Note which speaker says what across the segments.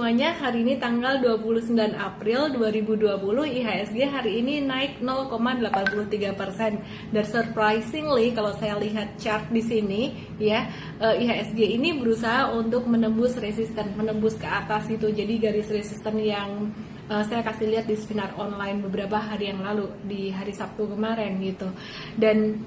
Speaker 1: semuanya, hari ini tanggal 29 April 2020, IHSG hari ini naik 0,83%. Dan surprisingly, kalau saya lihat chart di sini, ya, IHSG ini berusaha untuk menembus resisten, menembus ke atas gitu. Jadi garis resisten yang saya kasih lihat di seminar online beberapa hari yang lalu, di hari Sabtu kemarin gitu. Dan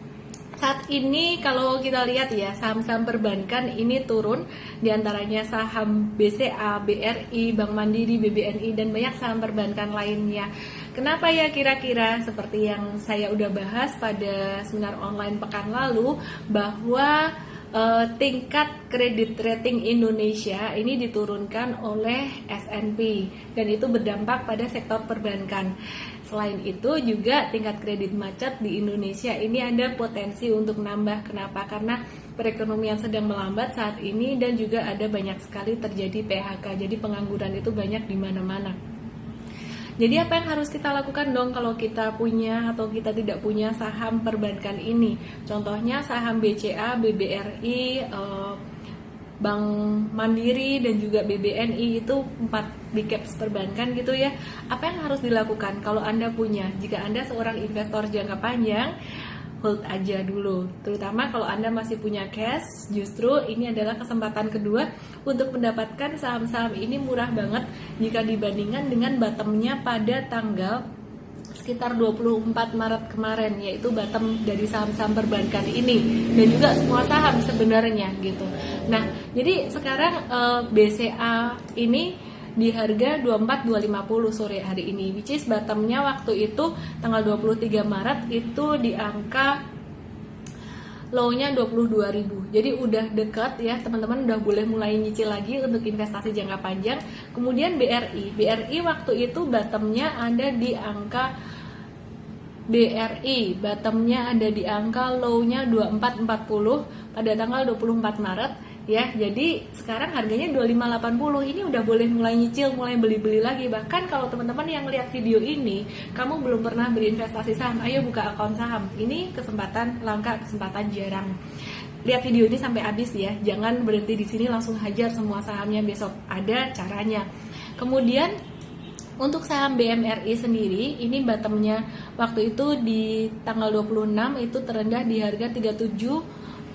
Speaker 1: saat ini kalau kita lihat ya, saham-saham perbankan ini turun, diantaranya saham BCA, BRI, Bank Mandiri, BBNI, dan banyak saham perbankan lainnya. Kenapa ya kira-kira? Seperti yang saya udah bahas pada seminar online pekan lalu, bahwa tingkat kredit rating Indonesia ini diturunkan oleh S&P dan itu berdampak pada sektor perbankan. Selain itu juga tingkat kredit macet di Indonesia ini ada potensi untuk nambah. Kenapa? Karena perekonomian sedang melambat saat ini dan juga ada banyak sekali terjadi PHK. Jadi pengangguran itu banyak di mana-mana. Jadi apa yang harus kita lakukan dong kalau kita punya atau kita tidak punya saham perbankan ini? Contohnya saham BCA, BBRI, Bank Mandiri dan juga BBNI itu 4 big caps perbankan gitu ya. Apa yang harus dilakukan kalau Anda punya? Jika Anda seorang investor jangka panjang, hold aja dulu. Terutama kalau Anda masih punya cash, justru ini adalah kesempatan kedua untuk mendapatkan saham-saham ini murah banget jika dibandingkan dengan bottomnya pada tanggal sekitar 24 Maret kemarin, yaitu bottom dari saham-saham perbankan ini dan juga semua saham sebenarnya gitu. Nah, jadi sekarang BCA ini di harga 24.250 sore hari ini, which is bottomnya waktu itu tanggal 23 Maret itu di angka low-nya 22.000. Jadi udah dekat ya teman-teman, udah boleh mulai nyicil lagi untuk investasi jangka panjang. Kemudian BRI waktu itu bottomnya ada di angka low-nya 2440 pada tanggal 24 Maret. Ya, jadi sekarang harganya 2580. Ini udah boleh mulai nyicil, mulai beli-beli lagi. Bahkan kalau teman-teman yang lihat video ini, kamu belum pernah berinvestasi saham, ayo buka akun saham. Ini kesempatan langka, kesempatan jarang. Lihat video ini sampai habis ya. Jangan berhenti di sini langsung hajar semua sahamnya besok. Ada caranya. Kemudian untuk saham BMRI sendiri, ini bottomnya waktu itu di tanggal 26 itu terendah di harga 37.80,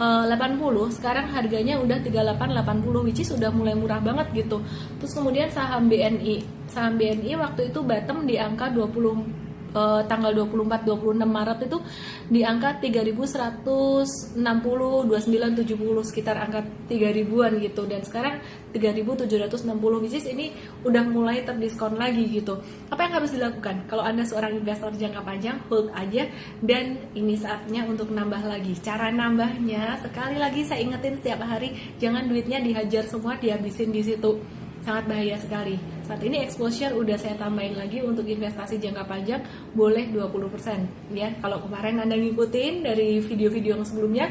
Speaker 1: sekarang harganya udah 38.80, which is udah mulai murah banget gitu. Terus kemudian saham BNI waktu itu bottom di angka tanggal 24-26 Maret itu di angka 3.160, 2970, sekitar angka 3.000-an gitu, dan sekarang 3.760, which is ini udah mulai terdiskon lagi gitu. Apa yang harus dilakukan? Kalau Anda seorang investor jangka panjang, hold aja, dan ini saatnya untuk nambah lagi. Cara nambahnya, sekali lagi saya ingetin setiap hari, jangan duitnya dihajar semua, dihabisin di situ. Sangat bahaya sekali. Saat ini exposure udah saya tambahin lagi untuk investasi jangka panjang, boleh 20% ya. Kalau kemarin Anda ngikutin dari video-video yang sebelumnya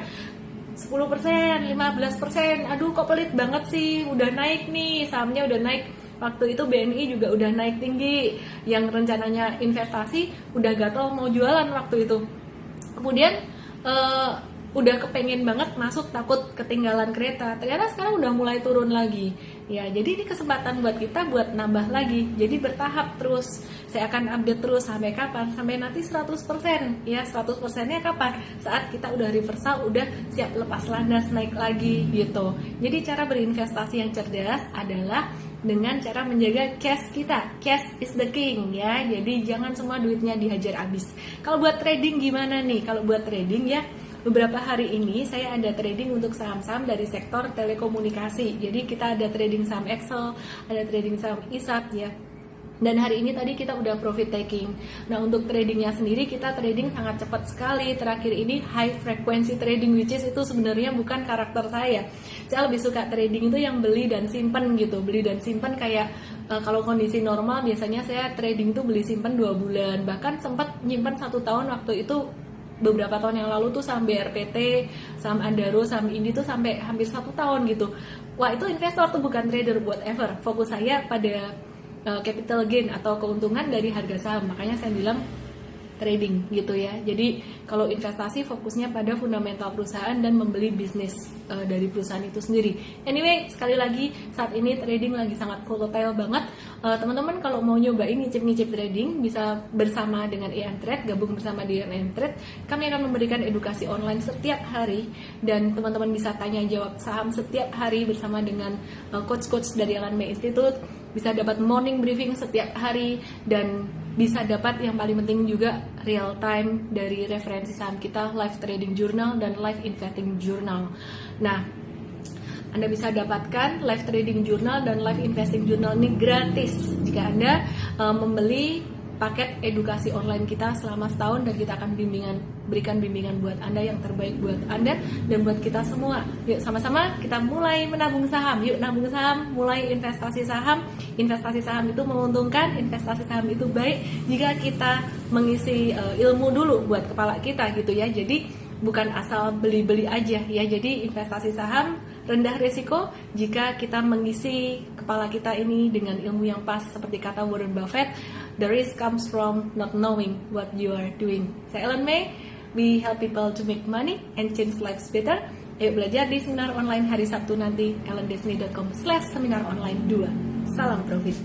Speaker 1: 10%, 15%, aduh kok pelit banget sih, udah naik nih, sahamnya udah naik. Waktu itu BNI juga udah naik tinggi, yang rencananya investasi udah gatel mau jualan waktu itu. Kemudian udah kepengen banget masuk, takut ketinggalan kereta, ternyata sekarang udah mulai turun lagi ya. Jadi ini kesempatan buat kita buat nambah lagi. Jadi bertahap terus, saya akan update terus sampai kapan? Sampai nanti 100% ya. 100%-nya kapan? Saat kita udah reversal, udah siap lepas landas naik lagi gitu. Jadi cara berinvestasi yang cerdas adalah dengan cara menjaga cash kita. Cash is the king ya. Jadi jangan semua duitnya dihajar habis. Kalau buat trading gimana nih? Kalau buat trading ya, beberapa hari ini saya ada trading untuk saham-saham dari sektor telekomunikasi. Jadi kita ada trading saham Excel, ada trading saham ISAT ya. Dan hari ini tadi kita udah profit taking. Nah, untuk tradingnya sendiri kita trading sangat cepat sekali. Terakhir ini high frequency trading, which is itu sebenarnya bukan karakter saya. Saya lebih suka trading itu yang beli dan simpen gitu. Beli dan simpen kayak kalau kondisi normal biasanya saya trading itu beli simpen 2 bulan. Bahkan sempat nyimpen 1 tahun waktu itu. Beberapa tahun yang lalu tuh saham BRPT, saham Andaro, saham Indi tuh sampai hampir 1 tahun gitu. Wah, itu investor tuh, bukan trader, whatever. Fokus saya pada capital gain atau keuntungan dari harga saham. Makanya saya bilang trading gitu ya. Jadi kalau investasi fokusnya pada fundamental perusahaan dan membeli bisnis dari perusahaan itu sendiri. Anyway, sekali lagi saat ini trading lagi sangat volatile banget. Teman-teman kalau mau nyobain ngicip-ngicip trading bisa bersama dengan Ian Trade, gabung bersama dengan Ian Trade. Kami akan memberikan edukasi online setiap hari dan teman-teman bisa tanya jawab saham setiap hari bersama dengan coach-coach dari Alan May Institute. Bisa dapat morning briefing setiap hari dan bisa dapat yang paling penting juga real time dari referensi saham kita, live trading journal dan live investing journal. Nah, Anda bisa dapatkan live trading journal dan live investing journal ini gratis jika Anda membeli paket edukasi online kita selama setahun, dan kita akan berikan bimbingan buat Anda yang terbaik buat Anda dan buat kita semua. Yuk sama-sama kita mulai menabung saham. Yuk nabung saham, mulai investasi saham. Investasi saham itu menguntungkan, investasi saham itu baik jika kita mengisi ilmu dulu buat kepala kita gitu ya. Jadi bukan asal beli-beli aja ya. Jadi investasi saham rendah risiko jika kita mengisi kepala kita ini dengan ilmu yang pas, seperti kata Warren Buffett, the risk comes from not knowing what you are doing. Saya Ellen May, we help people to make money and change lives better. Ayo belajar di seminar online hari Sabtu nanti, ellendesney.com/seminar online 2. Salam profit.